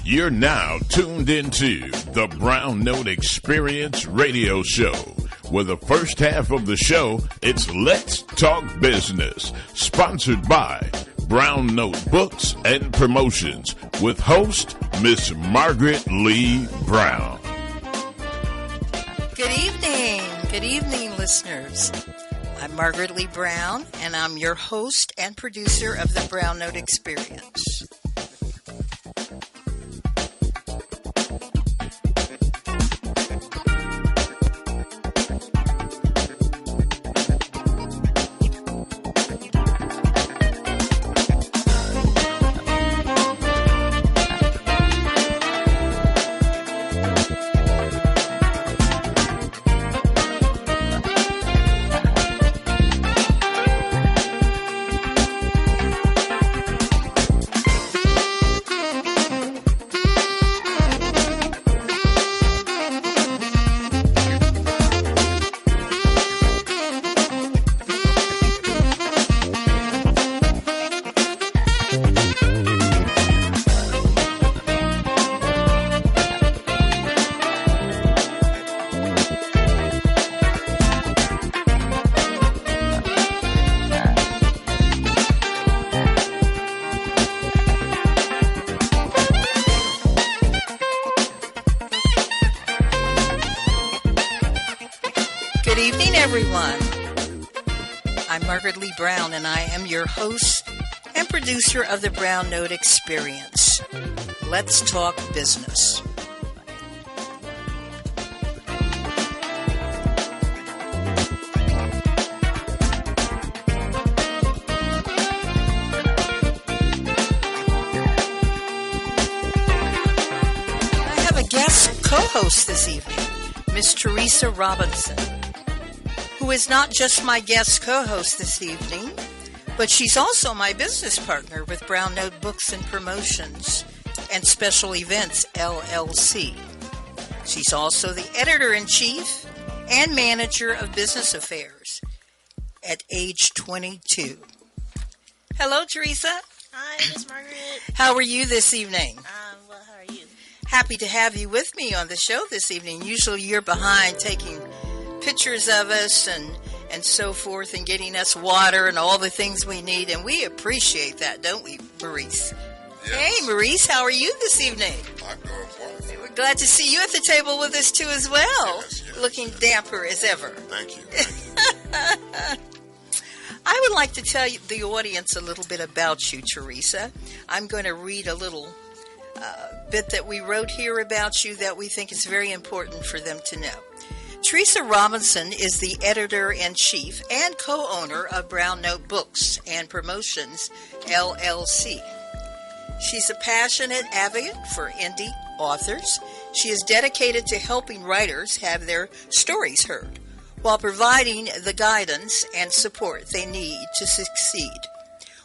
You're now tuned into the Brown Note Experience radio show, where the first half of the show, it's Let's Talk Business, sponsored by Brown Note Books and Promotions, with host Miss Margaret Lee Brown. Good evening, listeners. I'm Margaret Lee Brown, and I'm your host and producer of the Brown Note Experience. Brown, and I am your host and producer of the Brown Note Experience. Let's talk business. I have a guest co-host this evening, Miss Teresa Robinson, who is not just my guest co-host this evening, but she's also my business partner with Brown Note Books and Promotions and Special Events, LLC. She's also the editor-in-chief and manager of business affairs at age 22. Hello, Teresa. Hi, Miss Margaret. How are you this evening? Well, how are you? Happy to have you with me on the show this evening. Usually you're behind taking pictures of us and so forth, and getting us water and all the things we need, and we appreciate that, don't we, Maurice? Yes. Hey, Maurice, how are you this evening? I'm doing wonderful. We're glad to see you at the table with us, too, as well. Yes. Looking damper as ever. Thank you. I would like to tell you, the audience a little bit about you, Teresa. I'm going to read a little bit that we wrote here about you that we think is very important for them to know. Teresa Robinson is the editor-in-chief and co-owner of Brown Note Books and Promotions, LLC. She's a passionate advocate for indie authors. She is dedicated to helping writers have their stories heard, while providing the guidance and support they need to succeed.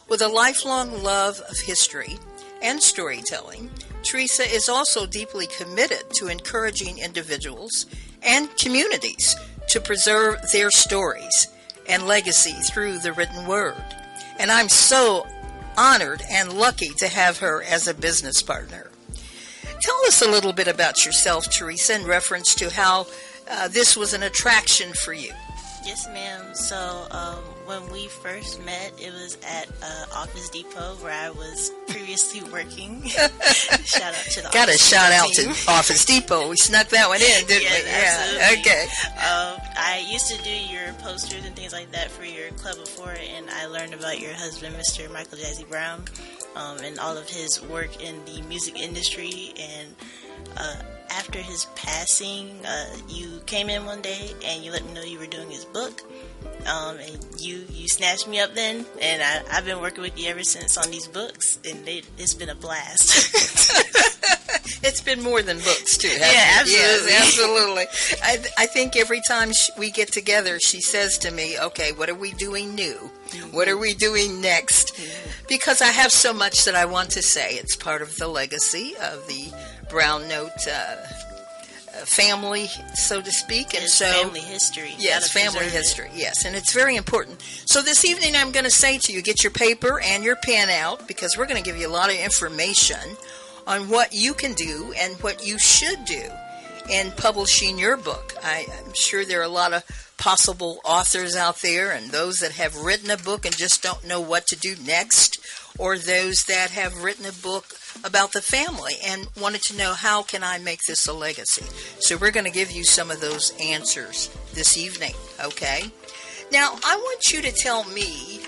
With a lifelong love of history and storytelling, Teresa is also deeply committed to encouraging individuals and communities to preserve their stories and legacy through the written word. And I'm so honored and lucky to have her as a business partner. Tell us a little bit about yourself, Teresa, in reference to how this was an attraction for you. Yes, ma'am. So when we first met, it was at Office Depot where I was previously working. Shout out to the Got a Office shout Depot out team. to Office Depot. We snuck that one in, didn't we? Absolutely. Okay. I used to do your posters and things like that for your club before, and I learned about your husband, Mr. Michael Jazzy Brown, and all of his work in the music industry. And after his passing, you came in one day and you let me know you were doing his book. And you snatched me up then, and I've been working with you ever since on these books, and it's been a blast. It's been more than books, too. Yeah, absolutely. Yes, absolutely. I think every time we get together, she says to me, okay, what are we doing new? Mm-hmm. What are we doing next? Mm-hmm. Because I have so much that I want to say. It's part of the legacy of the Brown Note family, so to speak. And so family history. Yes, family history. Yes, and it's very important. So this evening I'm going to say to you, get your paper and your pen out, because we're going to give you a lot of information on what you can do and what you should do in publishing your book. I'm sure there are a lot of possible authors out there, and those that have written a book and just don't know what to do next, or those that have written a book about the family and wanted to know, how can I make this a legacy? So we're going to give you some of those answers this evening, okay? Now, I want you to tell me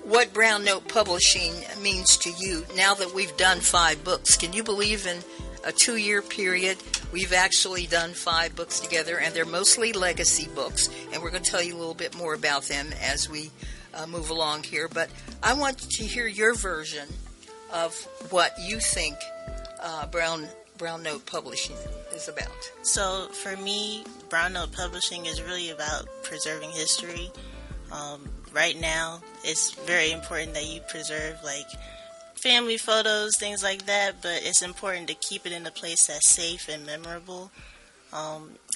what Brown Note Publishing means to you now that we've done 5 books. Can you believe in a 2-year period we've actually done 5 books together, and they're mostly legacy books, and we're going to tell you a little bit more about them as we move along here. But I want to hear your version of what you think Brown Note Publishing is about. So for me, Brown Note Publishing is really about preserving history. Right now, it's very important that you preserve like family photos, things like that, but it's important to keep it in a place that's safe and memorable.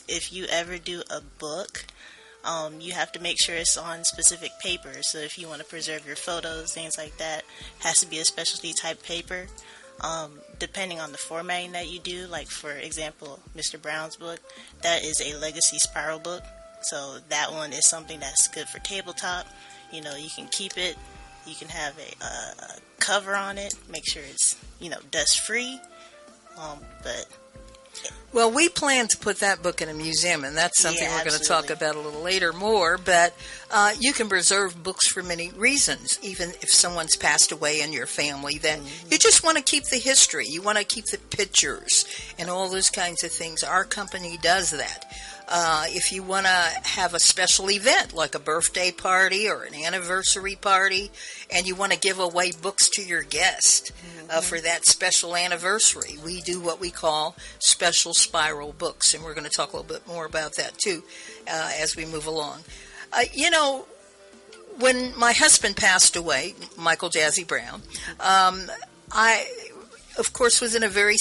If you ever do a book, you have to make sure it's on specific paper. So if you want to preserve your photos, things like that, it has to be a specialty type paper. Depending on the formatting that you do, like for example, Mr. Brown's book, that is a legacy spiral book. So that one is something that's good for tabletop. You know, you can keep it. You can have a cover on it. Make sure it's, dust free. Well, we plan to put that book in a museum, and that's something we're going to talk about a little later more. But you can preserve books for many reasons, even if someone's passed away in your family, that you just want to keep the history. You want to keep the pictures and all those kinds of things. Our company does that. If you want to have a special event like a birthday party or an anniversary party, and you want to give away books to your guest for that special anniversary, we do what we call special spiral books, and we're going to talk a little bit more about that too as we move along. When my husband passed away, Michael Jazzy Brown, I, of course, was in a very,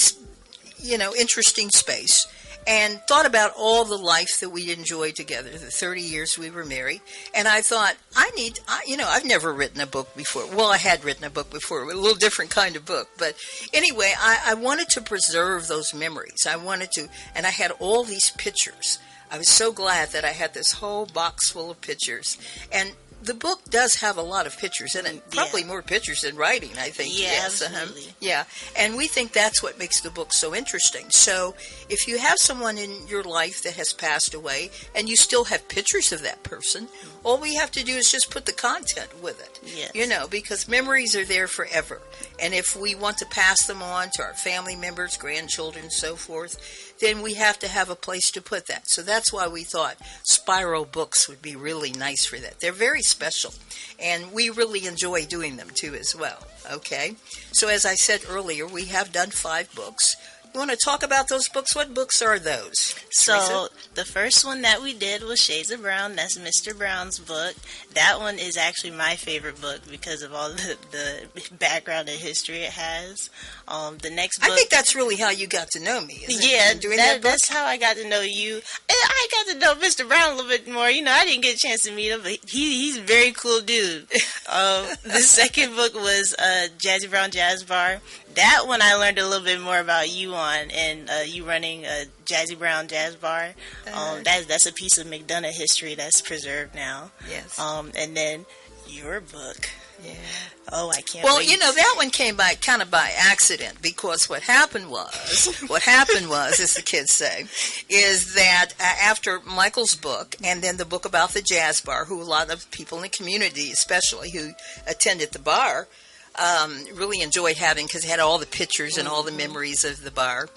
interesting space, and thought about all the life that we enjoyed together, the 30 years we were married. And I thought, I've never written a book before. Well, I had written a book before, a little different kind of book. But anyway, I wanted to preserve those memories. And I had all these pictures. I was so glad that I had this whole box full of pictures. And the book does have a lot of pictures in it, probably more pictures than writing, I think. Yeah, yes, absolutely. Yeah, and we think that's what makes the book so interesting. So if you have someone in your life that has passed away and you still have pictures of that person, all we have to do is just put the content with it. Yes. Because memories are there forever. And if we want to pass them on to our family members, grandchildren, so forth, then we have to have a place to put that. So that's why we thought spiral books would be really nice for that. They're very special, and we really enjoy doing them too as well. Okay? So as I said earlier, we have done 5 books. You want to talk about those books? What books are those, So Teresa? the first one that we did was Shades of Brown. That's Mr. Brown's book. That one is actually my favorite book because of all the background and history it has. The next book, I think that's really how you got to know me. Isn't it? Doing that book? That's how I got to know you. And I got to know Mr. Brown a little bit more. I didn't get a chance to meet him, but he's a very cool dude. The second book was Jazzy Brown Jazz Bar. That one I learned a little bit more about you on, and you running a Jazzy Brown Jazz Bar. That's a piece of McDonough history that's preserved now. Yes. And then your book. Yeah. Oh, I can't Well, wait. that one came by kind of by accident, because what happened was, as the kids say, is that after Michael's book and then the book about the jazz bar, who a lot of people in the community, especially who attended the bar, really enjoyed having, because it had all the pictures and all the memories of the bar.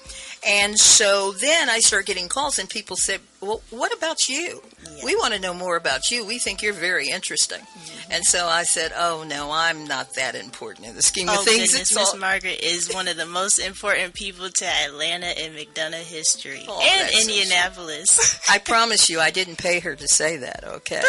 And so then I started getting calls, and people said, well, what about you? Yeah. We want to know more about you. We think you're very interesting. Mm-hmm. And so I said, oh, no, I'm not that important in the scheme of things. Goodness, Miss Margaret is one of the most important people to Atlanta and McDonough history, and Indianapolis. So I promise you, I didn't pay her to say that, okay?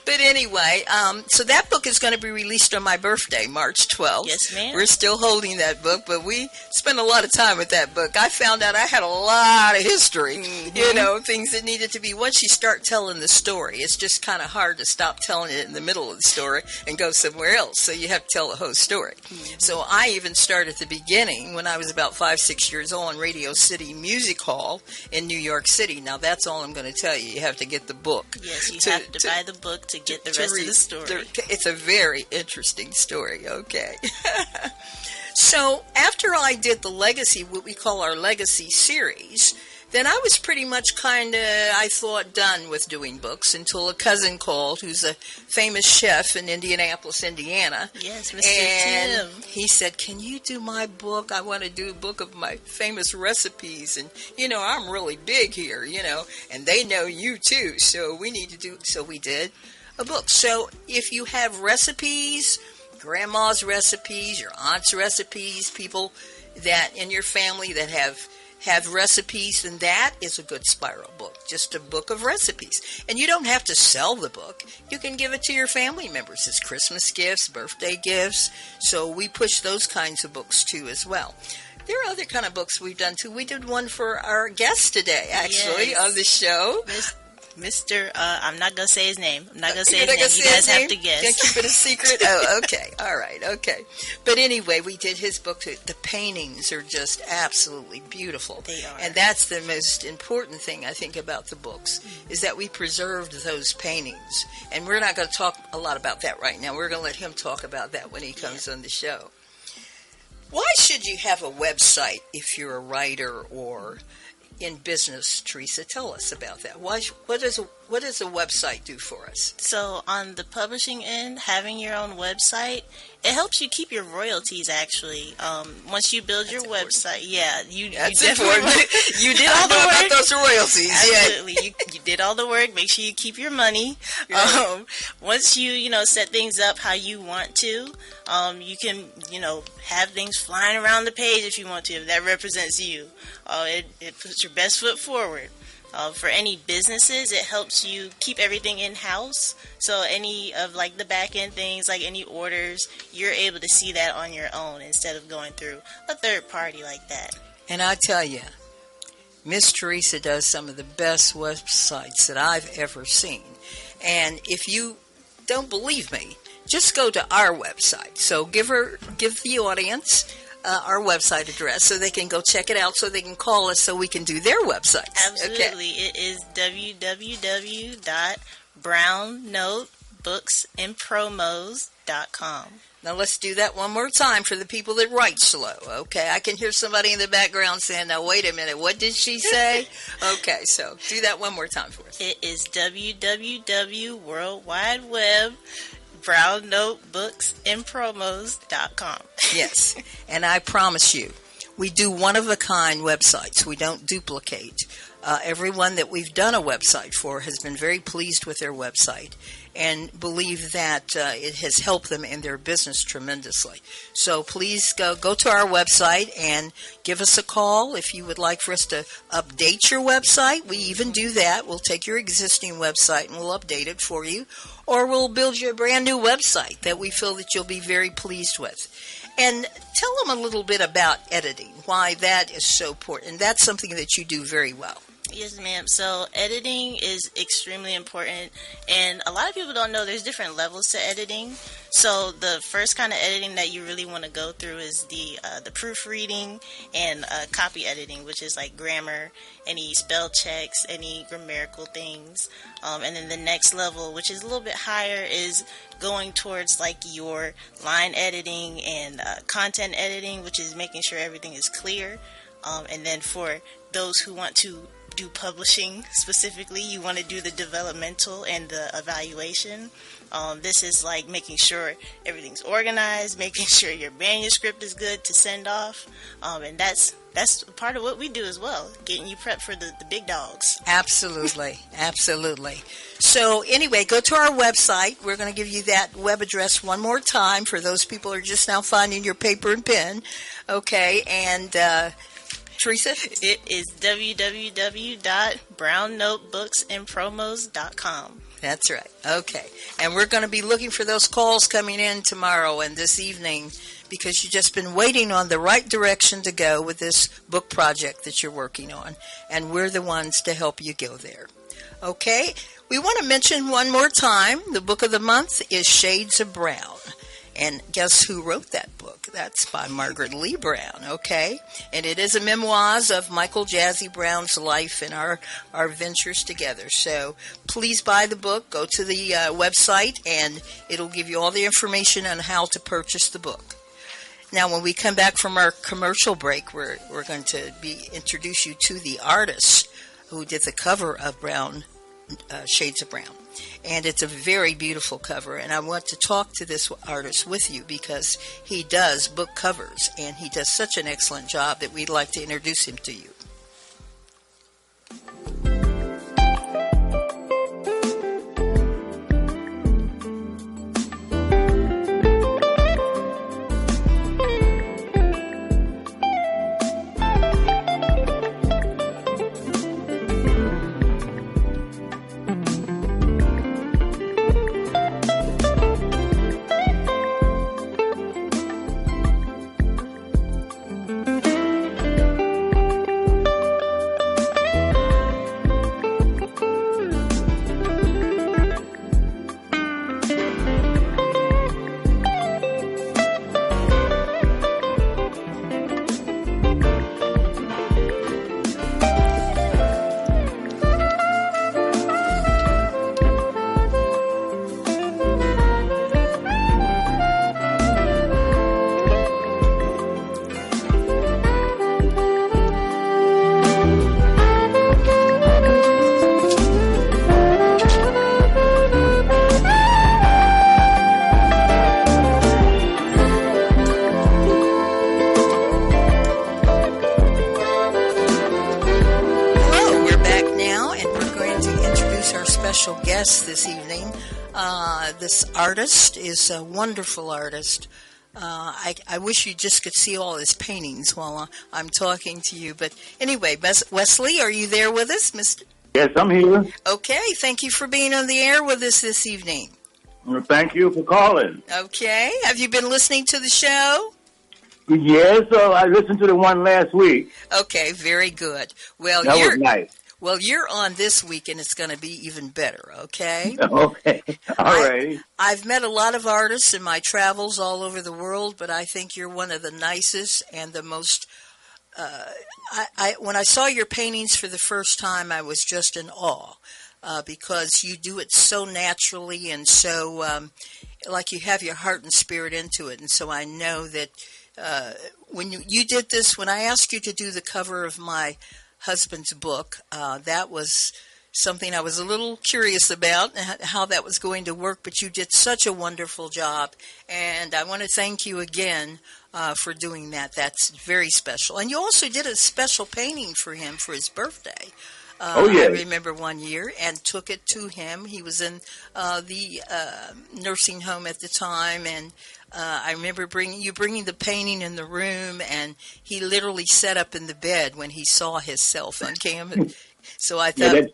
But But anyway, so that book is going to be released on my birthday, March 12th. Yes, ma'am. We're still holding that book, but we spent a lot of time with that book. I found out I had a lot of history, things that needed to be. Once you start telling the story, it's just kind of hard to stop telling it in the middle of the story and go somewhere else. So you have to tell the whole story. So I even started at the beginning when I was about 5-6 years old in Radio City Music Hall in New York City. Now, that's all I'm going to tell you. You have to get the book. Yes, you have to buy the book to get the rest of the story. It's a very interesting story, okay. So after I did the Legacy, what we call our Legacy series, then I was pretty much I thought, done with doing books until a cousin called who's a famous chef in Indianapolis, Indiana. Yes, Mr. Tim. He said, can you do my book? I want to do a book of my famous recipes. And, I'm really big here, and they know you too. So we need to do, so we did a book. So if you have recipes, grandma's recipes, your aunt's recipes, people that in your family that have recipes, then that is a good spiral book, just a book of recipes. And you don't have to sell the book. You can give it to your family members as Christmas gifts, birthday gifts. So we push those kinds of books too as well. There are other kind of books we've done too. We did one for our guest today, actually, on the show. Mr. I'm not going to say his name. I'm not going to say his name. You guys have to guess. Can't keep it a secret? Oh, okay. All right. Okay. But anyway, we did his book. The paintings are just absolutely beautiful. They are. And that's the most important thing, I think, about the books, is that we preserved those paintings. And we're not going to talk a lot about that right now. We're going to let him talk about that when he comes on the show. Why should you have a website if you're a writer or in business, Teresa? Tell us about that. What does a website do for us? So on the publishing end, having your own website, it helps you keep your royalties, actually. Once you build your website, you definitely you did all the work. About those royalties. Absolutely. You did all the work. Make sure you keep your money. Right. Once you set things up how you want to, you can have things flying around the page if you want to, if that represents you. It puts your best foot forward. For any businesses, it helps you keep everything in-house. So any of the back-end things, like any orders, you're able to see that on your own instead of going through a third party like that. And I tell you, Miss Teresa does some of the best websites that I've ever seen. And if you don't believe me, just go to our website. So give the audience our website address so they can go check it out, so they can call us so we can do their website. Absolutely. Okay. It is www.brownnotebooksandpromos.com. Now let's do that one more time for the people that write slow. Okay, I can hear somebody in the background saying, now wait a minute, what did she say? Okay, so do that one more time for us. It is www.worldwideweb.brownnotebooksandpromos.com. Yes, and I promise you, we do one-of-a-kind websites. We don't duplicate. Everyone that we've done a website for has been very pleased with their website and believe that it has helped them in their business tremendously. So please go to our website and give us a call if you would like for us to update your website. We even do that. We'll take your existing website and we'll update it for you. Or we'll build you a brand new website that we feel that you'll be very pleased with. And tell them a little bit about editing, why that is so important. And that's something that you do very well. Yes, ma'am. So editing is extremely important, and a lot of people don't know there's different levels to editing. So the first kind of editing that you really want to go through is the proofreading and copy editing, which is like grammar, any spell checks, any grammatical things. And then the next level, which is a little bit higher, is going towards like your line editing and content editing, which is making sure everything is clear. And then for those who want to do publishing specifically, you want to do the developmental and the evaluation. This is like making sure everything's organized, making sure your manuscript is good to send off, and that's part of what we do as well, getting you prepped for the big dogs. Absolutely, absolutely. So anyway, go to our website. We're going to give you that web address one more time for those people who are just now finding your paper and pen. Okay, and Teresa? It is www.brownnotebooksandpromos.com. That's right. Okay. And we're going to be looking for those calls coming in tomorrow and this evening because you've just been waiting on the right direction to go with this book project that you're working on. And we're the ones to help you go there. Okay. We want to mention one more time, the book of the month is Shades of Brown. And guess who wrote that book? That's by Margaret Lee Brown, okay? And it is a memoirs of Michael Jazzy Brown's life and our ventures together. So please buy the book, go to the website, and it'll give you all the information on how to purchase the book. Now, when we come back from our commercial break, we're going to introduce you to the artist who did the cover of Brown, Shades of Brown. And it's a very beautiful cover, and I want to talk to this artist with you because he does book covers, and he does such an excellent job that we'd like to introduce him to you. This evening. This artist is a wonderful artist. I wish you just could see all his paintings while I'm talking to you. But anyway, Wesley, are you there with us, Mr.? Yes, I'm here. Okay, thank you for being on the air with us this evening. Well, thank you for calling. Okay, have you been listening to the show? Yes, I listened to the one last week. Okay, very good. Well, that was nice. Well, you're on this week, and it's going to be even better, okay? Okay, all right. I've met a lot of artists in my travels all over the world, but I think you're one of the nicest and the most... when I saw your paintings for the first time, I was just in awe because you do it so naturally and so like you have your heart and spirit into it. And so I know that when you did this, when I asked you to do the cover of my husband's book, that was something I was a little curious about, how that was going to work, but you did such a wonderful job, and I want to thank you again for doing that. That's very special. And you also did a special painting for him for his birthday. I remember one year and took it to him. He was in the nursing home at the time, and I remember bringing the painting in the room, and he literally sat up in the bed when he saw himself on camera. So I thought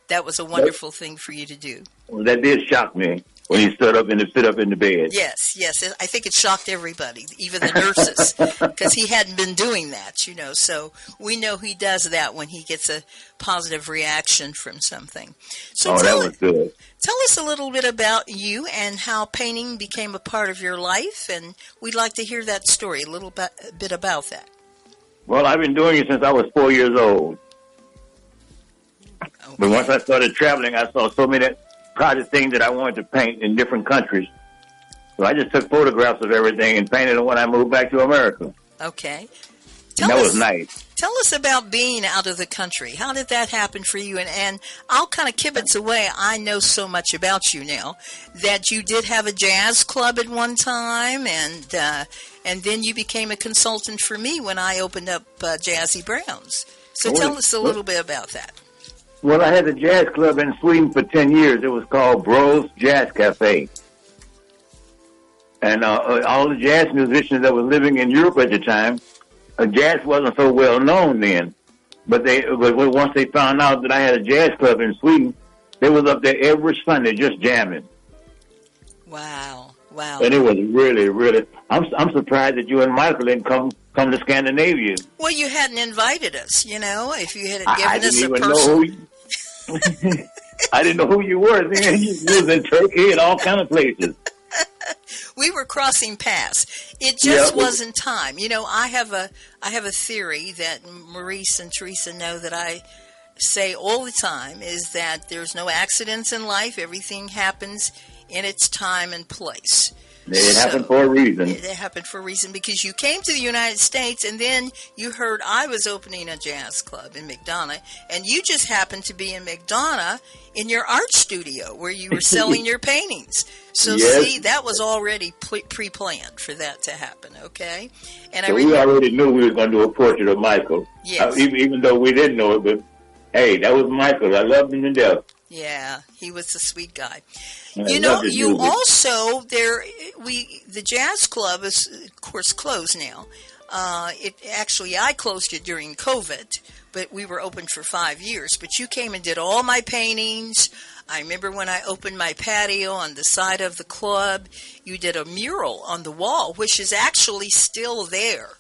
that was a wonderful thing for you to do. Well, that did shock me when he stood up in the bed. Yes. I think it shocked everybody, even the nurses, because he hadn't been doing that, you know. So we know he does that when he gets a positive reaction from something. So that was good. Tell us a little bit about you and how painting became a part of your life, and we'd like to hear that story, a little bit about that. Well, I've been doing it since I was 4 years old. Okay. But once I started traveling, I saw so many project things that I wanted to paint in different countries. So I just took photographs of everything and painted them when I moved back to America. Okay. That was nice. Tell us about being out of the country. How did that happen for you? And I'll kind of kibitz away. I know so much about you now that you did have a jazz club at one time, and then you became a consultant for me when I opened up Jazzy Brown's. So tell us a little bit about that. Well, I had a jazz club in Sweden for 10 years. It was called Bros Jazz Cafe. And all the jazz musicians that were living in Europe at the time, jazz wasn't so well known then. But once they found out that I had a jazz club in Sweden, They was up there every Sunday just jamming. Wow. Wow. And it was really, really. I'm surprised that you and Michael didn't come to Scandinavia. Well, you hadn't invited us, you know. If you had I given us didn't a even person. know who you, I didn't know who you were. Then you was in Turkey and all kind of places. We were crossing paths. It just wasn't time. You know, I have a theory that Maurice and Teresa know that I say all the time, is that there's no accidents in life. Everything happens in its time and place. It happened for a reason. It happened for a reason because you came to the United States and then you heard I was opening a jazz club in McDonough, and you just happened to be in McDonough in your art studio where you were selling your paintings. So see, that was already pre-planned for that to happen, okay? And so we already knew we were going to do a portrait of Michael. Yes. Even though we didn't know it, but hey, that was Michael. I loved him to death. Yeah, he was a sweet guy. And you know, you also the jazz club is of course closed now. I closed it during COVID, but we were open for 5 years. But you came and did all my paintings. I remember when I opened my patio on the side of the club, you did a mural on the wall, which is actually still there.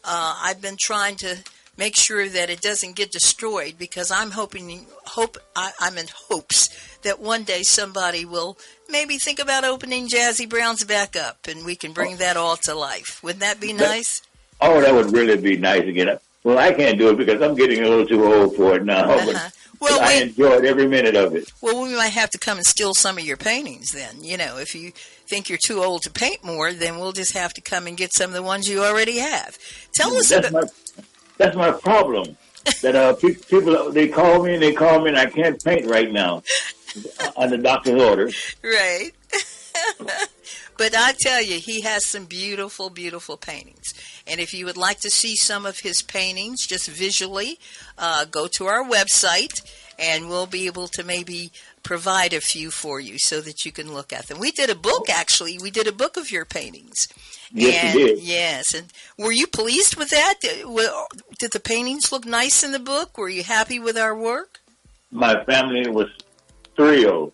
I've been trying to make sure that it doesn't get destroyed because I'm in hopes that one day somebody will maybe think about opening Jazzy Brown's back up and we can bring that all to life. Wouldn't that be nice? Oh, that would really be nice again. Well, I can't do it because I'm getting a little too old for it now. But I enjoyed every minute of it. Well, we might have to come and steal some of your paintings then. You know, if you think you're too old to paint more, then we'll just have to come and get some of the ones you already have. Tell us about... That's my problem. That people, they call me and I can't paint right now under doctor's orders. Right. But I tell you, he has some beautiful, beautiful paintings. And if you would like to see some of his paintings just visually, go to our website and we'll be able to maybe provide a few for you so that you can look at them. We did a book, actually. We did a book of your paintings. Yes, you did. Yes. And were you pleased with that? Did the paintings look nice in the book? Were you happy with our work? My family was thrilled.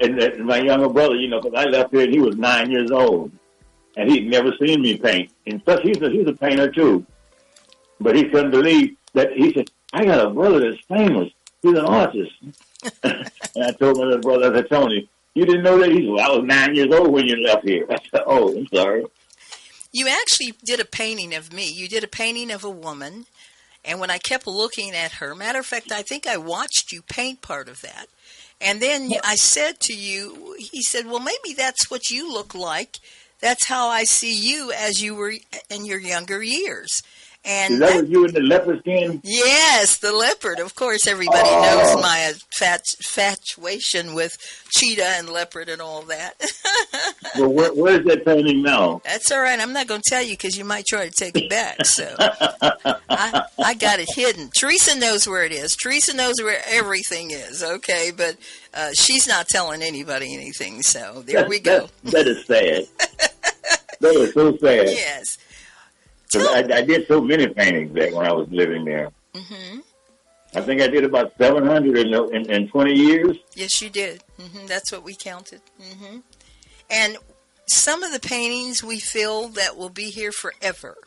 And my younger brother, you know, because I left here and he was 9 years old. And he'd never seen me paint. And plus, he's a painter, too. But he couldn't believe that. He said, I got a brother that's famous. He's an artist. And I told my little brother, I said, Tony, you didn't know that? He said, well, I was 9 years old when you left here. I said, oh, I'm sorry. You actually did a painting of me. You did a painting of a woman. And when I kept looking at her, matter of fact, I think I watched you paint part of that. And then I said to you, he said, well, maybe that's what you look like. That's how I see you as you were in your younger years. And is that what you in the leopard skin? Yes, the leopard. Of course, everybody knows my infatuation with cheetah and leopard and all that. Well, where's that painting now? That's all right. I'm not going to tell you because you might try to take it back. So I got it hidden. Teresa knows where it is. Teresa knows where everything is, okay? But she's not telling anybody anything, so there we go. That is sad. That is so sad. Yes. I did so many paintings back when I was living there. Mm-hmm. I think I did about 700 in 20 years. Yes, you did. Mm-hmm. That's what we counted. Mm-hmm. And some of the paintings we feel that will be here forever.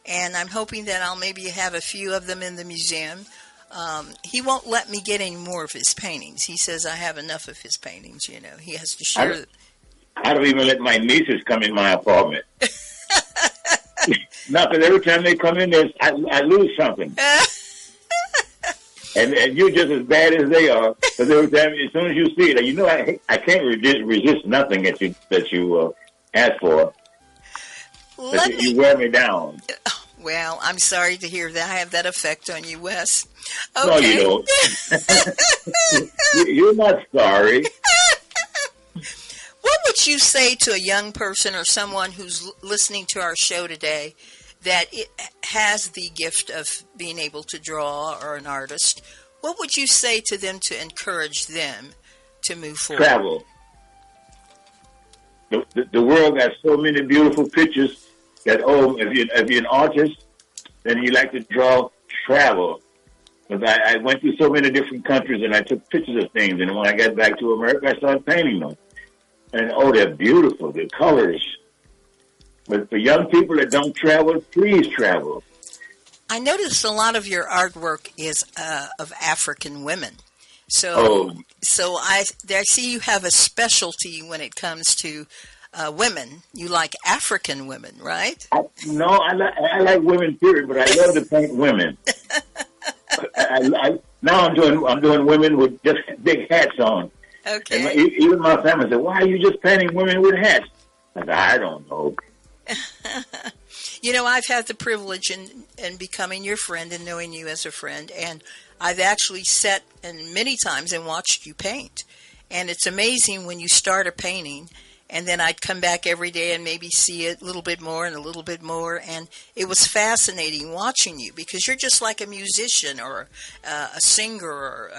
And I'm hoping that I'll maybe have a few of them in the museum. He won't let me get any more of his paintings. He says I have enough of his paintings, you know. He has to share. I don't even let my nieces come in my apartment. No, because every time they come in there, I lose something. and you're just as bad as they are. Because every time, as soon as you see it, you know, I can't resist nothing that you ask for. You wear me down. Well, I'm sorry to hear that. I have that effect on you, Wes. Okay. No, you don't. You're not sorry. What would you say to a young person or someone who's listening to our show today that it has the gift of being able to draw or an artist? What would you say to them to encourage them to move forward? Travel. The world got so many beautiful pictures that, if you're an artist and you like to draw, travel. Because I went through so many different countries and I took pictures of things. And when I got back to America, I started painting them. And, oh, they're beautiful. The colors. But for young people that don't travel, please travel. I noticed a lot of your artwork is of African women. So I see you have a specialty when it comes to women. You like African women, right? I like women, period, but I love to paint women. Now I'm doing women with just big hats on. Okay. And even my family said, "Why are you just painting women with hats?" I said, "I don't know." You know, I've had the privilege in becoming your friend and knowing you as a friend, and I've actually sat and many times and watched you paint. And it's amazing when you start a painting, and then I'd come back every day and maybe see it a little bit more and a little bit more. And it was fascinating watching you because you're just like a musician or a singer. Or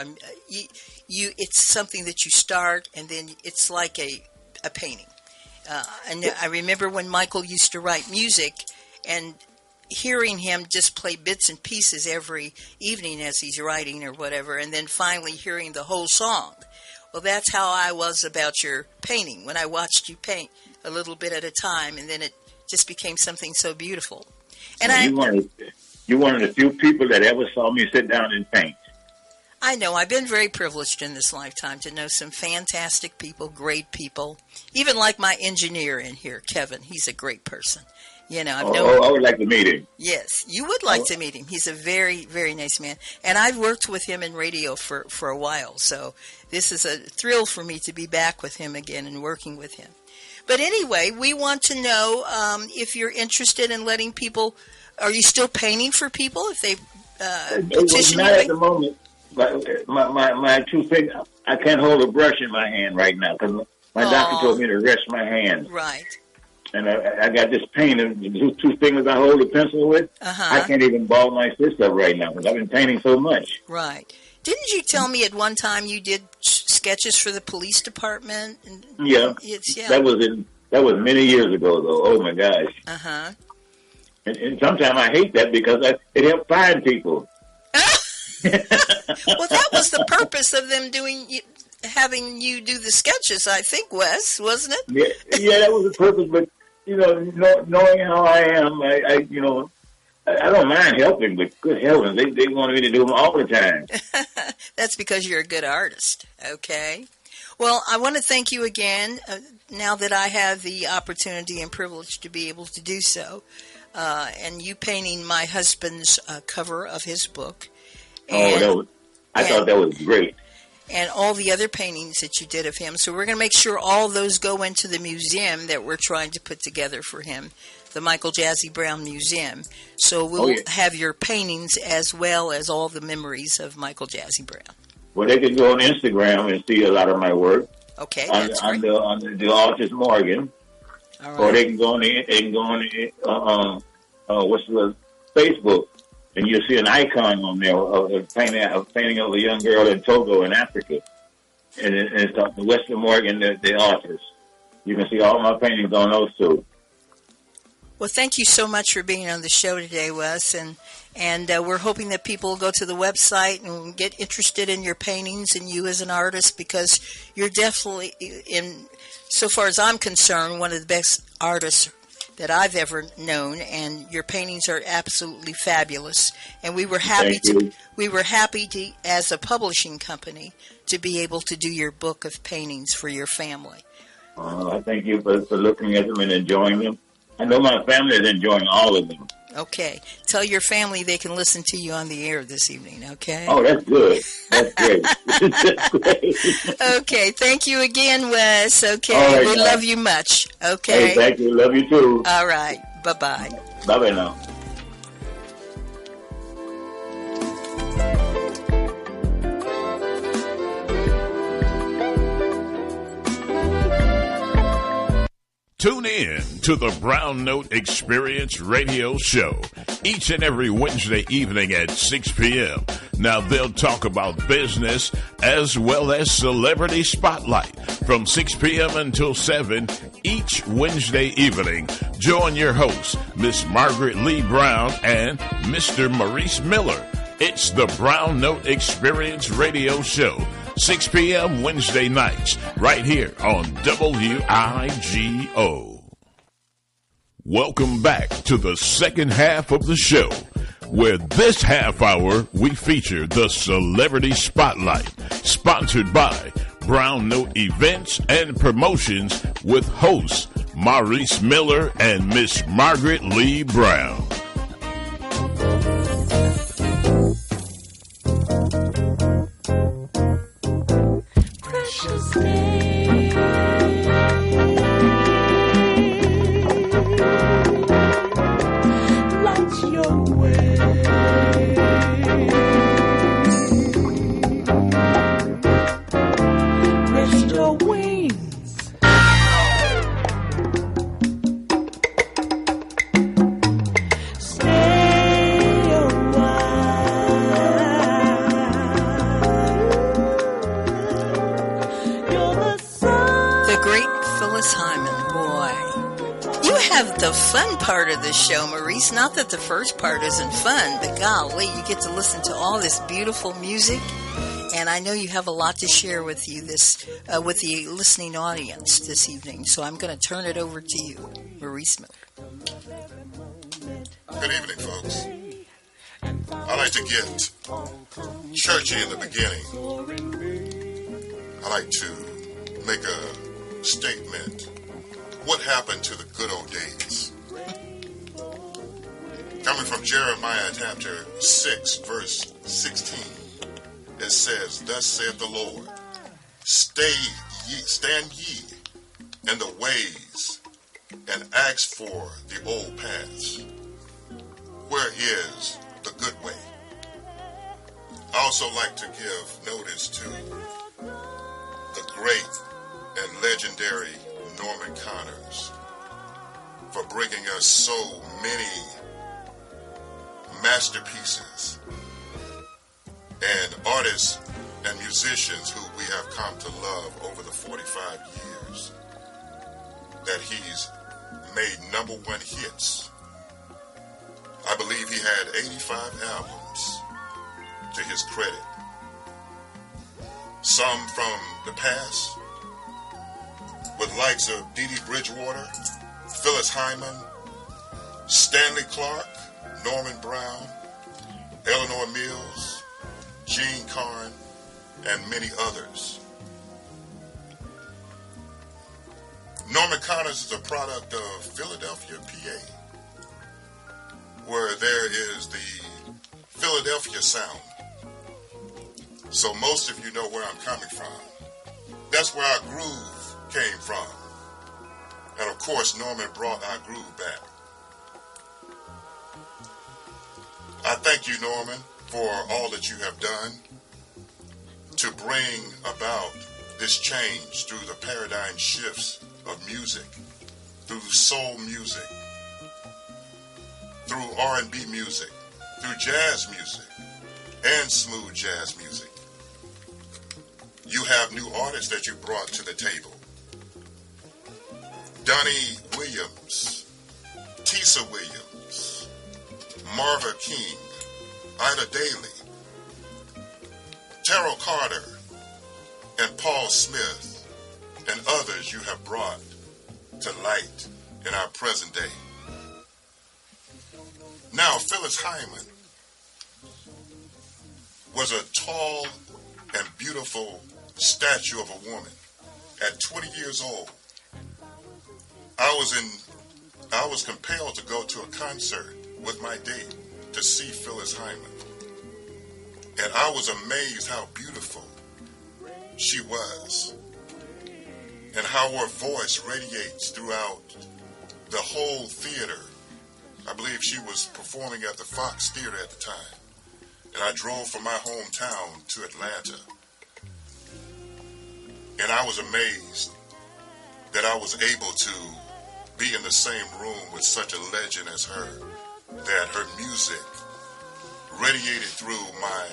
it's something that you start, and then it's like a painting. And I remember when Michael used to write music, and hearing him just play bits and pieces every evening as he's writing or whatever, and then finally hearing the whole song. Well, that's how I was about your painting, when I watched you paint a little bit at a time, and then it just became something so beautiful. And you're one of the few people that ever saw me sit down and paint. I know. I've been very privileged in this lifetime to know some fantastic people, great people, even like my engineer in here, Kevin. He's a great person. You know, I would like to meet him. Yes, you would like to meet him. He's a very, very nice man. And I've worked with him in radio for a while, so this is a thrill for me to be back with him again and working with him. But anyway, we want to know if you're interested in letting people, are you still painting for people if they petition you? Not at the moment. But my two fingers, I can't hold a brush in my hand right now because my doctor told me to rest my hand. Right. And I got this pain in the two fingers I hold the pencil with. I can't even ball my fist up right now because I've been painting so much. Right. Didn't you tell me at one time you did sketches for the police department? Yeah. That was many years ago, though. Oh, my gosh. And sometimes I hate that because it helped find people. Well, that was the purpose of them having you do the sketches, I think, Wes, wasn't it? Yeah, that was the purpose, but knowing how I am, I don't mind helping, but good heavens, they wanted me to do them all the time. That's because you're a good artist, okay? Well, I want to thank you again, now that I have the opportunity and privilege to be able to do so, and you painting my husband's cover of his book. I thought that was great. And all the other paintings that you did of him. So we're going to make sure all those go into the museum that we're trying to put together for him, the Michael Jazzy Brown Museum. So we'll have your paintings as well as all the memories of Michael Jazzy Brown. Well, they can go on Instagram and see a lot of my work. Okay, that's great. On the artist Morgan. All right. Or they can go on what's the Facebook. And you'll see an icon on there of a painting of a young girl in Togo in Africa. And it's the Western Morgan, the artist. You can see all my paintings on those two. Well, thank you so much for being on the show today, Wes. And we're hoping that people will go to the website and get interested in your paintings and you as an artist, because you're definitely, so far as I'm concerned, one of the best artists that I've ever known, and your paintings are absolutely fabulous. And we were happy to, as a publishing company, to be able to do your book of paintings for your family. I thank you for looking at them and enjoying them. I know my family is enjoying all of them. Okay. Tell your family they can listen to you on the air this evening, okay? Oh, that's good. That's great. That's great. Okay. Thank you again, Wes. Okay. Right, we love you much. Okay. Hey, thank you. Love you too. All right. Bye-bye. Bye-bye now. Tune in to the Brown Note Experience radio show each and every Wednesday evening at 6 p.m. Now, they'll talk about business as well as celebrity spotlight from 6 p.m. until 7 each Wednesday evening. Join your hosts, Miss Margaret Lee Brown and Mr. Maurice Miller, It's the Brown Note Experience Radio Show, 6 p.m. Wednesday nights, right here on WIGO. Welcome back to the second half of the show, where this half hour we feature the Celebrity Spotlight, sponsored by Brown Note Events and Promotions with hosts Maurice Miller and Miss Margaret Lee Brown. Precious day, light your way. Rest your wings. Stay a while. The great Phyllis Hyman, boy. You have the fun part of the show, Maurice. Not that the first part isn't fun, but golly, you get to listen to all this beautiful music. And I know you have a lot to share with you with the listening audience this evening. So I'm going to turn it over to you, Maurice Miller. Good evening, folks. I like to get churchy in the beginning. I like to make a statement. What happened to the good old days? Coming from Jeremiah chapter 6, verse 16, it says, "Thus saith the Lord, stand ye in the ways, and ask for the old paths. Where is the good way?" I also like to give notice to the great and legendary Norman Connors for bringing us so many masterpieces and artists and musicians who we have come to love over the 45 years that he's made number one hits. I believe he had 85 albums to his credit. Some from the past, with likes of Dee Dee Bridgewater, Phyllis Hyman, Stanley Clarke, Norman Brown, Eleanor Mills, Gene Carn, and many others. Norman Connors is a product of Philadelphia, PA, where there is the Philadelphia sound. So most of you know where I'm coming from. That's where our groove came from. And of course, Norman brought our groove back. I thank you, Norman, for all that you have done to bring about this change through the paradigm shifts of music, through soul music, through R&B music, through jazz music, and smooth jazz music. You have new artists that you brought to the table. Donnie Williams, Tisa Williams, Marva King, Ida Daly, Terrell Carter, and Paul Smith, and others you have brought to light in our present day. Now, Phyllis Hyman was a tall and beautiful statue of a woman. At 20 years old, I was compelled to go to a concert with my date to see Phyllis Hyman. And I was amazed how beautiful she was and how her voice radiates throughout the whole theater. I believe she was performing at the Fox Theater at the time. And I drove from my hometown to Atlanta. And I was amazed that I was able to be in the same room with such a legend as her, that her music radiated through my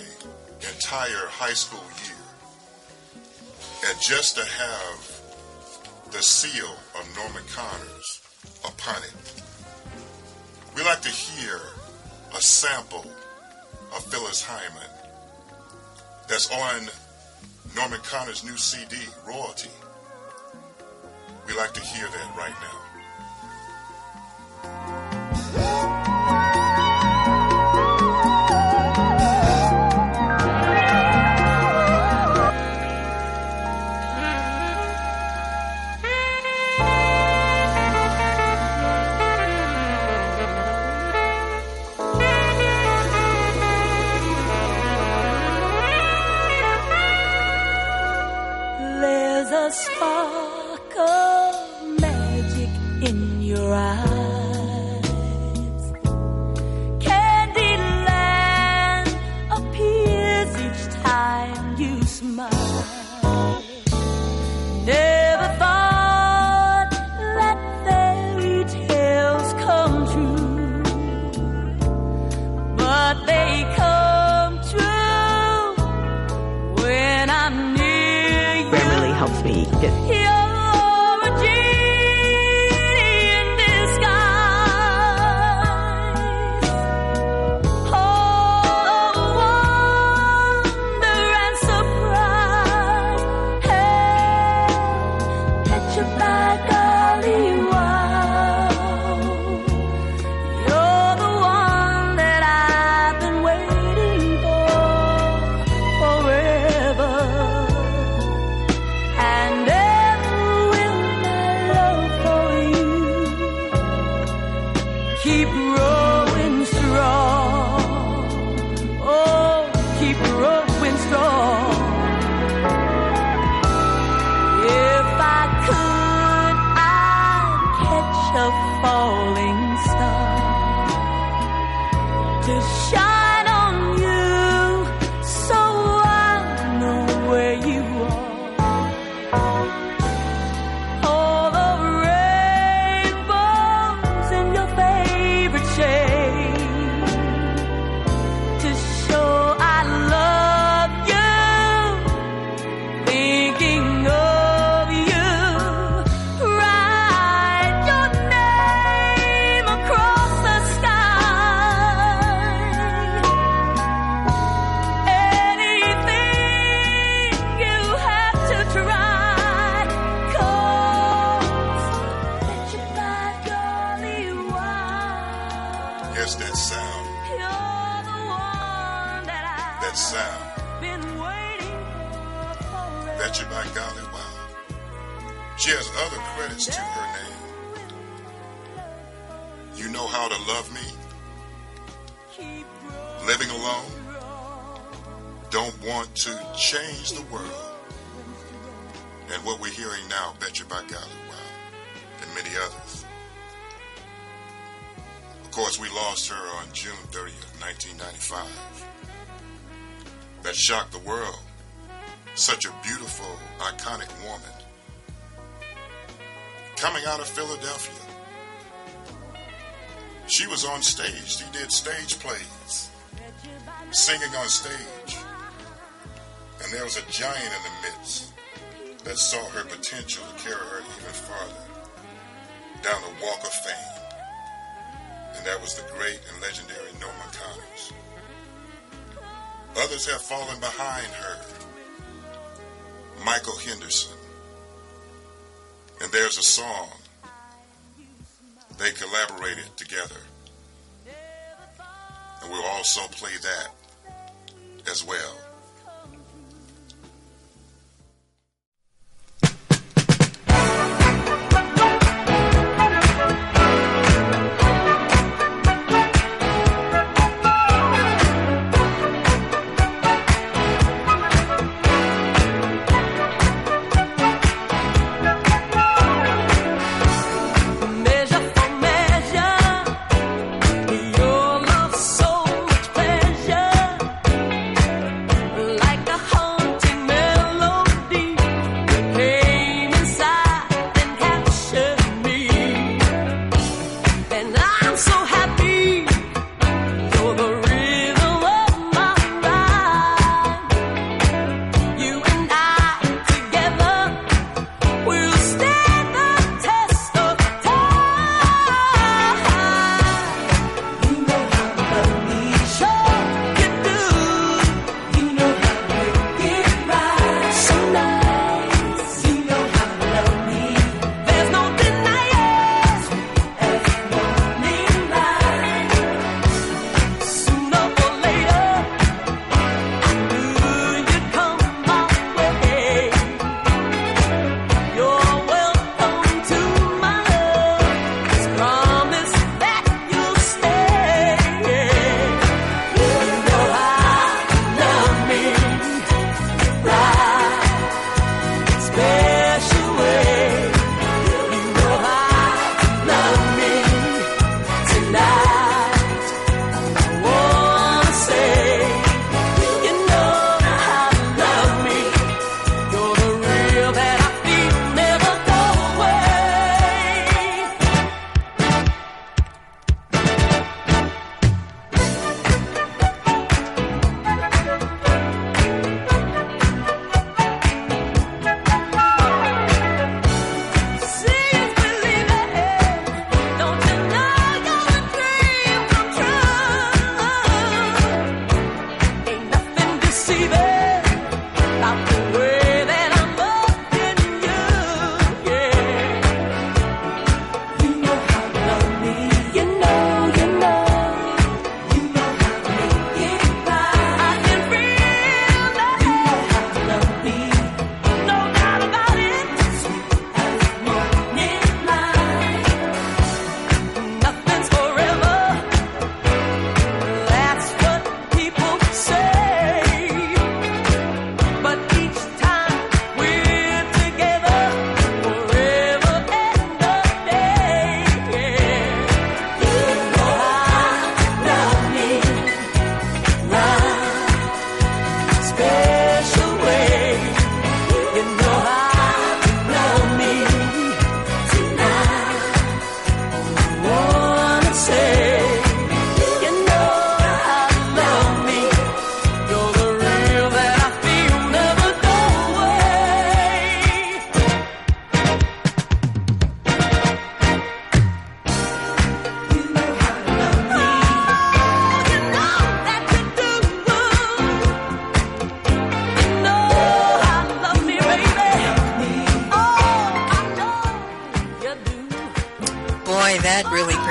entire high school year. And just to have the seal of Norman Connors upon it. We like to hear a sample of Phyllis Hyman. That's on Norman Connor's new CD, Royalty. We like to hear that right now. There's a spark of magic in your eyes. Candyland appears each time you smile. Never thought that fairy tales come true, but they come true when I'm near. Helps me get. You're a genie in disguise. Oh, wonder and surprise. Hey, picture by golly, wow. You're the one that I've been waiting for forever. And ever will my love for you keep growing strong. Oh, keep growing strong. If I could, I'd catch a falling star to shine on you so I know where you are. All the rainbows in your favorite shade to show I love you, thinking of you. Write your name across the sky. Anything you have to try. Yes, that sound. That sound. Bet you by golly, wow. She has other credits to her name. You Know How to Love Me. Living Alone. Don't Want to Change the World. And what we're hearing now, Bet you by golly, wow. And many others. Of course, we lost her on June 30th, 1995. That shocked the world. Such a beautiful, iconic woman. Coming out of Philadelphia. She was on stage. She did stage plays. Singing on stage. And there was a giant in the midst that saw her potential to carry her even farther down the walk of fame. And that was the great and legendary Norman Connors. Others have fallen behind her. Michael Henderson. And there's a song they collaborated together. And we'll also play that as well. Your love so much pleasure.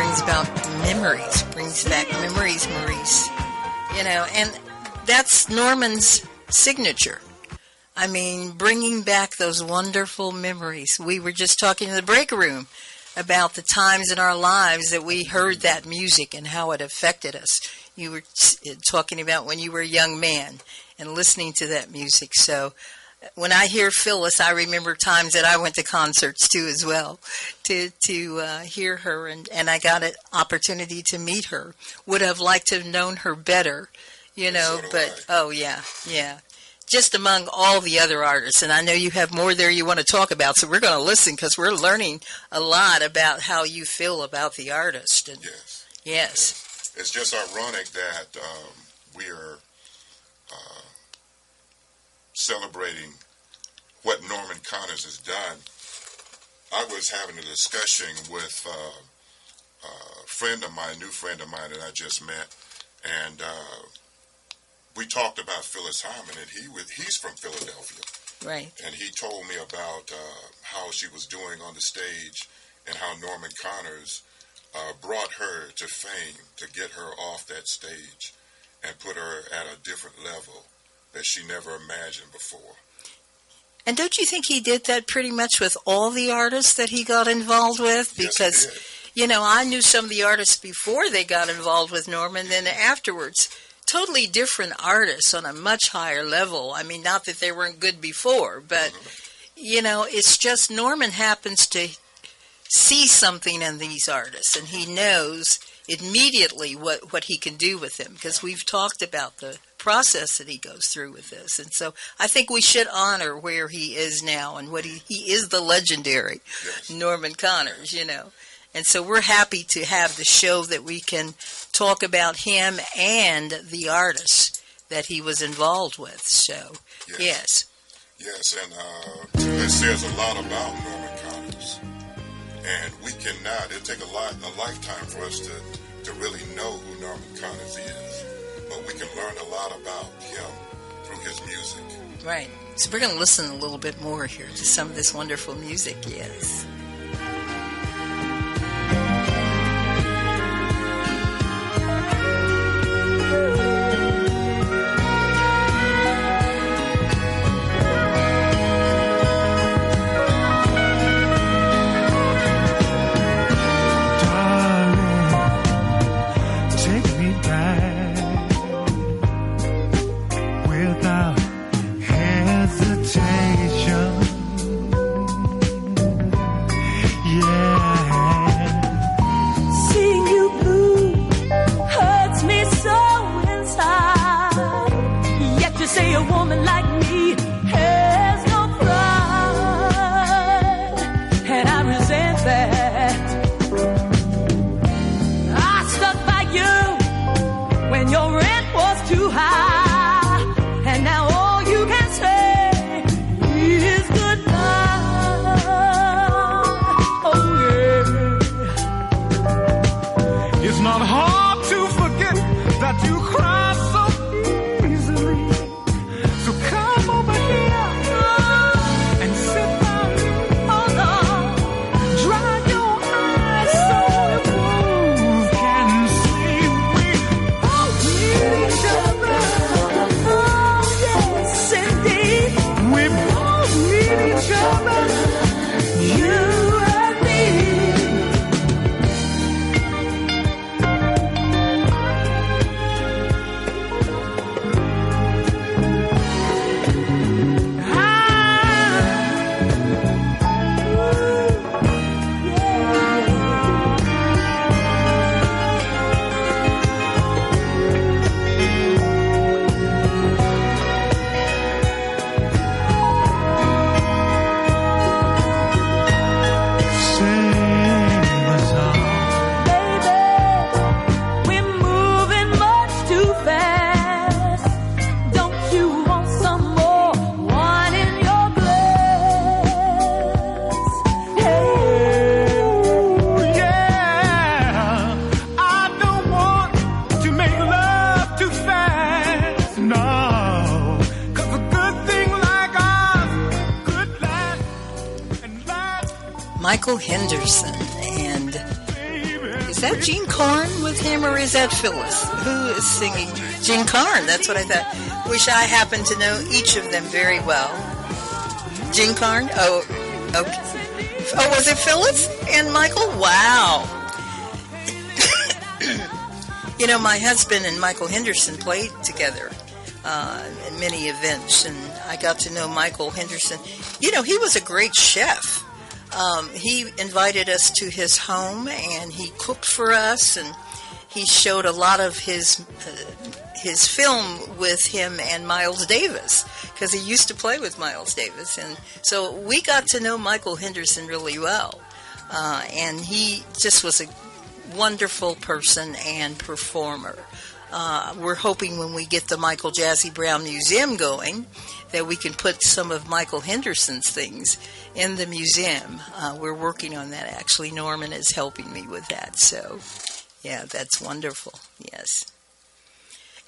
brings back memories, Maurice. You know, and that's Norman's signature. I mean, bringing back those wonderful memories. We were just talking in the break room about the times in our lives that we heard that music and how it affected us. You were talking about when you were a young man and listening to that music. So when I hear Phyllis, I remember times that I went to concerts too as well to hear her, and I got an opportunity to meet her. Would have liked to have known her better, you know, but oh yeah. Just among all the other artists, and I know you have more there you want to talk about, so we're going to listen because we're learning a lot about how you feel about the artist. And yes. It's just ironic that we are celebrating what Norman Connors has done. I was having a discussion with a friend of mine, a new friend of mine that I just met, and we talked about Phyllis Hyman, and he's from Philadelphia. Right. And he told me about how she was doing on the stage and how Norman Connors brought her to fame to get her off that stage and put her at a different level that she never imagined before. And don't you think he did that pretty much with all the artists that he got involved with? Because, yes, he did. You know, I knew some of the artists before they got involved with Norman, then afterwards. Totally different artists on a much higher level. I mean, not that they weren't good before, but, you know, it's just Norman happens to see something in these artists, and he knows immediately what he can do with them, because we've talked about the process that he goes through with this. And so I think we should honor where he is now and what he is, the legendary Norman Connors, you know. And so we're happy to have the show that we can talk about him and the artists that he was involved with. So, yes. Yes, and it says a lot about Norman Connors. And we cannot, it'll take a lifetime for us to really know who Norman Connors is. But we can learn a lot about him through his music. Right. So we're going to listen a little bit more here to some of this wonderful music, yes. Michael Henderson and his Is that Gene Carn with him, or is that Phyllis? Who is singing? Gene Carn, that's what I thought. Wish I happened to know each of them very well. Gene Carn? Oh, okay. Oh, was it Phyllis and Michael? Wow. You know, my husband and Michael Henderson played together in many events, and I got to know Michael Henderson. You know, he was a great chef. He invited us to his home, and he cooked for us, and he showed a lot of his film with him and Miles Davis, because he used to play with Miles Davis, and so we got to know Michael Henderson really well, and he just was a wonderful person and performer. We're hoping when we get the Michael Jazzy Brown Museum going that we can put some of Michael Henderson's things in the museum. We're working on that, actually. Norman is helping me with that. So, yeah, that's wonderful. Yes.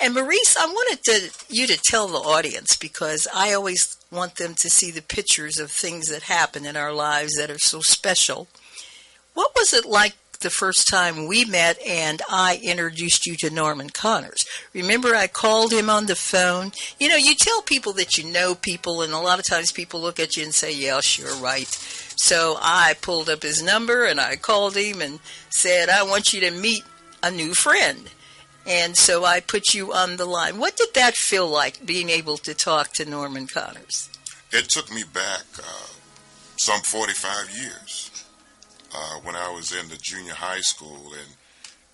And Maurice, I wanted you to tell the audience, because I always want them to see the pictures of things that happen in our lives that are so special. What was it like the first time we met and I introduced you to Norman Connors? Remember, I called him on the phone. You know, you tell people that you know people, and a lot of times people look at you and say, yes, you're right. So I pulled up his number and I called him and said, I want you to meet a new friend. And so I put you on the line. What did that feel like, being able to talk to Norman Connors? It took me back some 45 years. When I was in the junior high school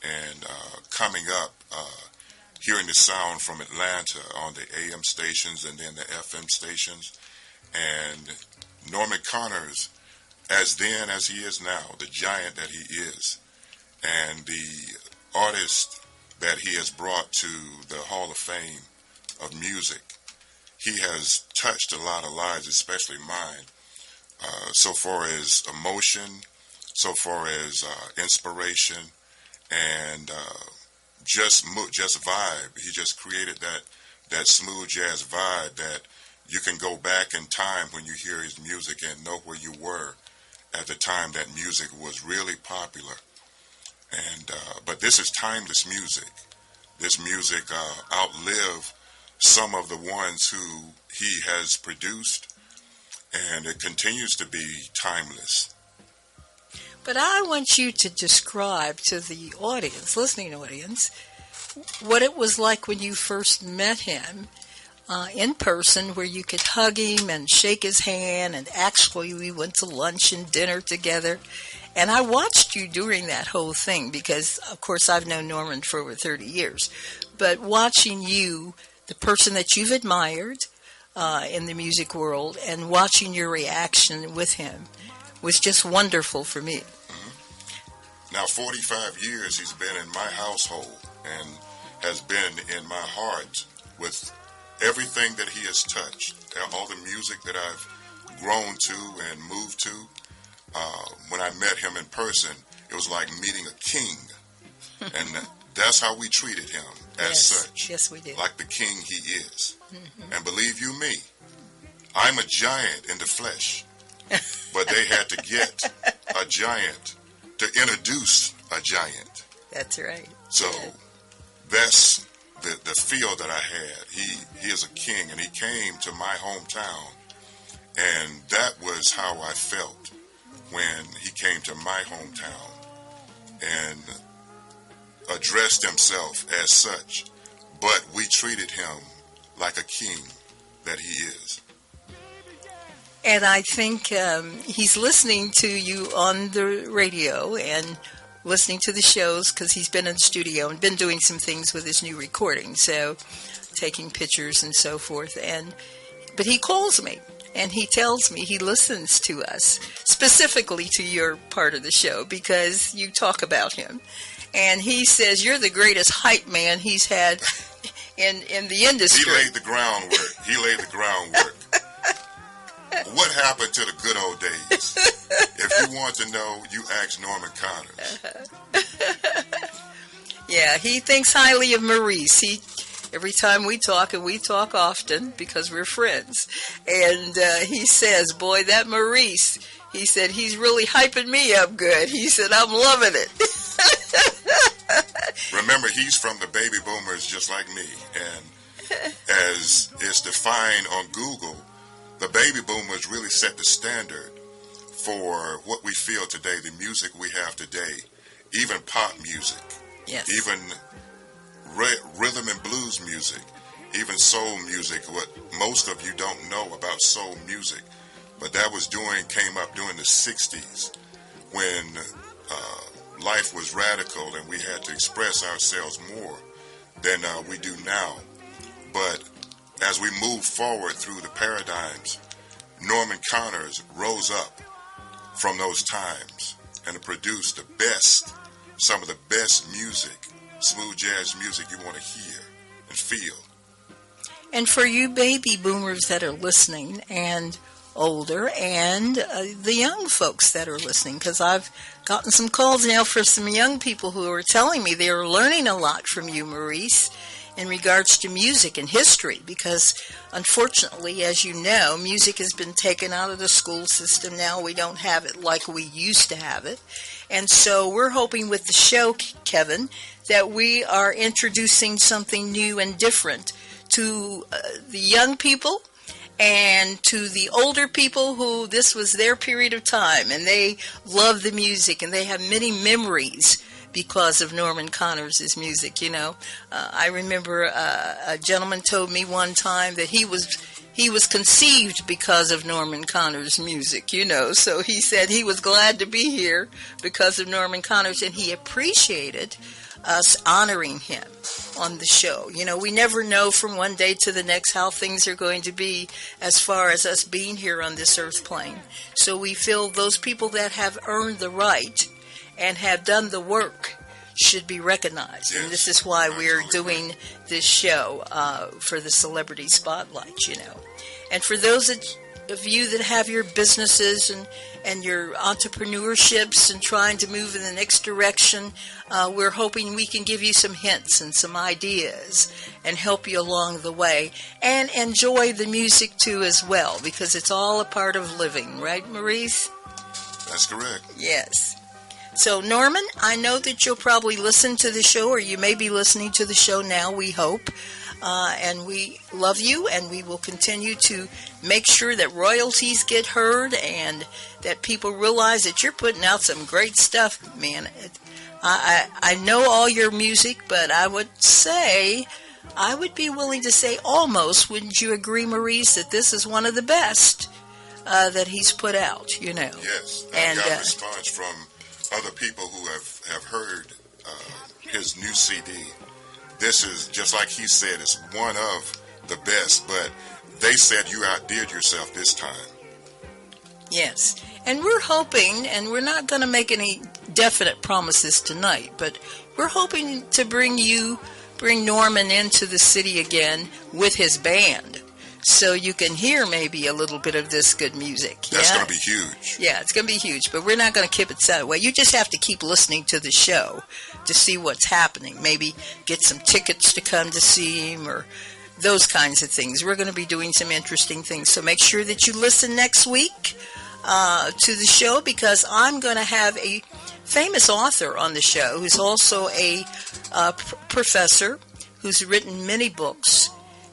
and coming up, hearing the sound from Atlanta on the AM stations and then the FM stations, and Norman Connors, as then as he is now, the giant that he is, and the artist that he has brought to the Hall of Fame of music. He has touched a lot of lives, especially mine, so far as emotion, so far as inspiration, and just vibe. He just created that smooth jazz vibe that you can go back in time when you hear his music and know where you were at the time that music was really popular. And but this is timeless music. This music outlived some of the ones who he has produced, and it continues to be timeless. But I want you to describe to the audience, listening audience, what it was like when you first met him in person, where you could hug him and shake his hand, and actually we went to lunch and dinner together. And I watched you during that whole thing because, of course, I've known Norman for over 30 years. But watching you, the person that you've admired in the music world, and watching your reaction with him was just wonderful for me. Mm-hmm. Now, 45 years he's been in my household and has been in my heart with everything that he has touched, all the music that I've grown to and moved to. When I met him in person, it was like meeting a king. And that's how we treated him, as such. Yes, we did. Like the king he is. Mm-hmm. And believe you me, I'm a giant in the flesh. But they had to get a giant to introduce a giant. That's right. So that's the feel that I had. He is a king, and he came to my hometown. And that was how I felt when he came to my hometown and addressed himself as such, but we treated him like a king that he is. And I think he's listening to you on the radio and listening to the shows, because he's been in the studio and been doing some things with his new recording, so taking pictures and so forth. But he calls me. And he tells me he listens to us, specifically to your part of the show, because you talk about him. And he says you're the greatest hype man he's had in the industry. He laid the groundwork. What happened to the good old days? If you want to know, you ask Norman Connors. Yeah, he thinks highly of Maurice. Every time we talk, and we talk often because we're friends, and he says, boy, that Maurice, he said, he's really hyping me up good. He said, I'm loving it. Remember, he's from the baby boomers just like me. And as is defined on Google, the baby boomers really set the standard for what we feel today, the music we have today, even pop music, Yes. even rhythm and blues music, even soul music. What most of you don't know about soul music, but that came up during the 60s when life was radical and we had to express ourselves more than we do now. But as we move forward through the paradigms, Norman Connors rose up from those times and produced some of the best music, smooth jazz music you want to hear and feel. And for you baby boomers that are listening and older and the young folks that are listening, because I've gotten some calls now for some young people who are telling me they are learning a lot from you, Maurice, in regards to music and history, because unfortunately, as you know, music has been taken out of the school system now. We don't have it like we used to have it. And so we're hoping with the show, Kevin, that we are introducing something new and different to the young people and to the older people who this was their period of time and they love the music and they have many memories because of Norman Connors' music, you know. I remember a gentleman told me one time that he was conceived because of Norman Connors' music, you know. So he said he was glad to be here because of Norman Connors, and he appreciated us honoring him on the show. You know, we never know from one day to the next how things are going to be as far as us being here on this earth plane. So we feel those people that have earned the right and have done the work should be recognized. Yes. And this is why we're doing this show for the Celebrity Spotlight, you know. And for those of you that have your businesses and your entrepreneurships and trying to move in the next direction, we're hoping we can give you some hints and some ideas and help you along the way and enjoy the music too as well, because it's all a part of living, right, Maurice? That's correct. Yes. So, Norman, I know that you'll probably listen to the show, or you may be listening to the show now, we hope. And we love you, and we will continue to make sure that royalties get heard and that people realize that you're putting out some great stuff, man. I know all your music, but I would be willing to say almost, wouldn't you agree, Maurice, that this is one of the best that he's put out, you know? Yes, I've got a response from other people who have heard his new CD. This is, just like he said, it's one of the best, but they said you outdid yourself this time. Yes, and we're hoping, and we're not going to make any definite promises tonight, but we're hoping to bring Norman into the city again with his band, so you can hear maybe a little bit of this good music. That's going to be huge. Yeah, it's going to be huge, but we're not going to keep it that way. You just have to keep listening to the show to see what's happening. Maybe get some tickets to come to see him or those kinds of things. We're going to be doing some interesting things, so make sure that you listen next week to the show, because I'm going to have a famous author on the show who's also a professor who's written many books.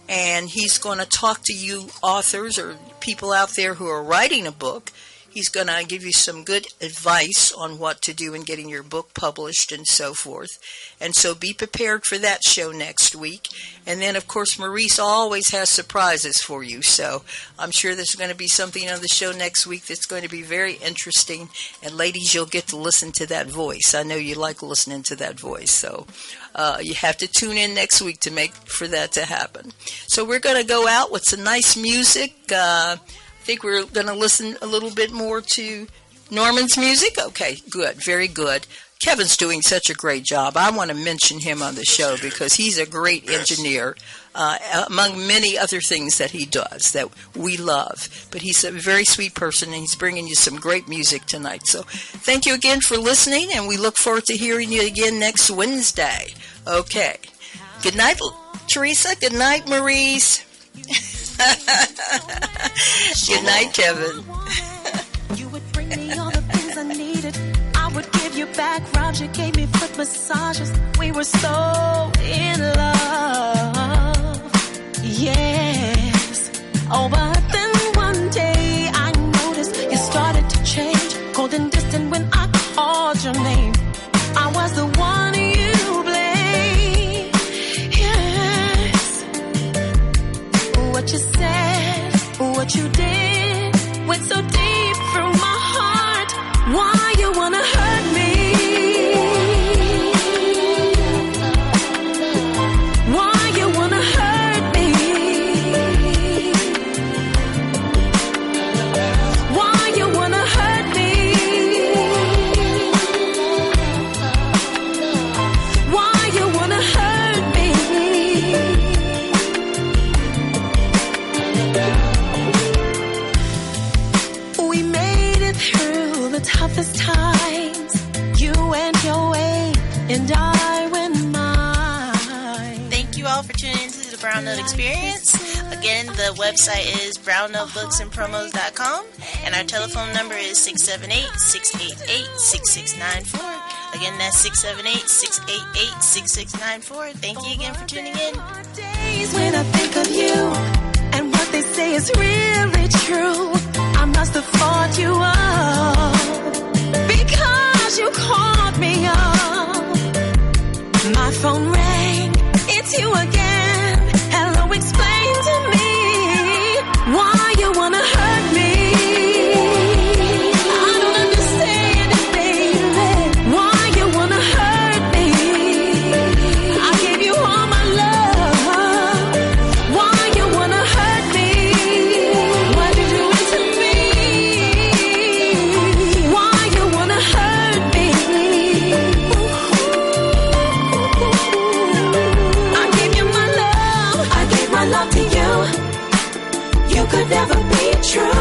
And he's going to talk to you authors or people out there who are writing a book. He's going to give you some good advice on what to do in getting your book published and so forth. And so be prepared for that show next week. And then, of course, Maurice always has surprises for you. So I'm sure there's going to be something on the show next week that's going to be very interesting. And ladies, you'll get to listen to that voice. I know you like listening to that voice. So you have to tune in next week to make for that to happen. So we're going to go out with some nice music. I think we're going to listen a little bit more to Norman's music. Okay, good, very good. Kevin's doing such a great job. I want to mention him on the show because he's a great engineer, among many other things that he does that we love. But he's a very sweet person, and he's bringing you some great music tonight. So thank you again for listening, and we look forward to hearing you again next Wednesday. Okay. Good night, Teresa. Good night, Maurice. Good night, Kevin. You would bring me all the things I needed. I would give you back back rubs, you gave me foot massages. We were so in love. Yes. Oh, but then one day I noticed you started to change. Cold and distant when I called your name. I was the one you blamed. Yes. What you said, what you did, went so deep through my heart. Why you wanna hurt me? Why you wanna hurt me? Why you wanna hurt me? Why you wanna hurt me? We made it through the toughest times. You went your way and I went mine. Thank you all for tuning into the Brown Note Experience. Again, the website is brownnotebooksandpromos.com, and our telephone number is 678-688-6694. Again, that's 678-688-6694. Thank you again for tuning in. Days when I think of you and what they say is really true. I must have fought you up because you called me up. My phone rang, it's you again. Hello, explain to me why you wanna hurt me. I don't understand it, baby. Why you wanna hurt me? I gave you all my love. Why you wanna hurt me? Why did you do it to me? Why you wanna hurt me? I gave you my love. I gave my love to you. You could never be true.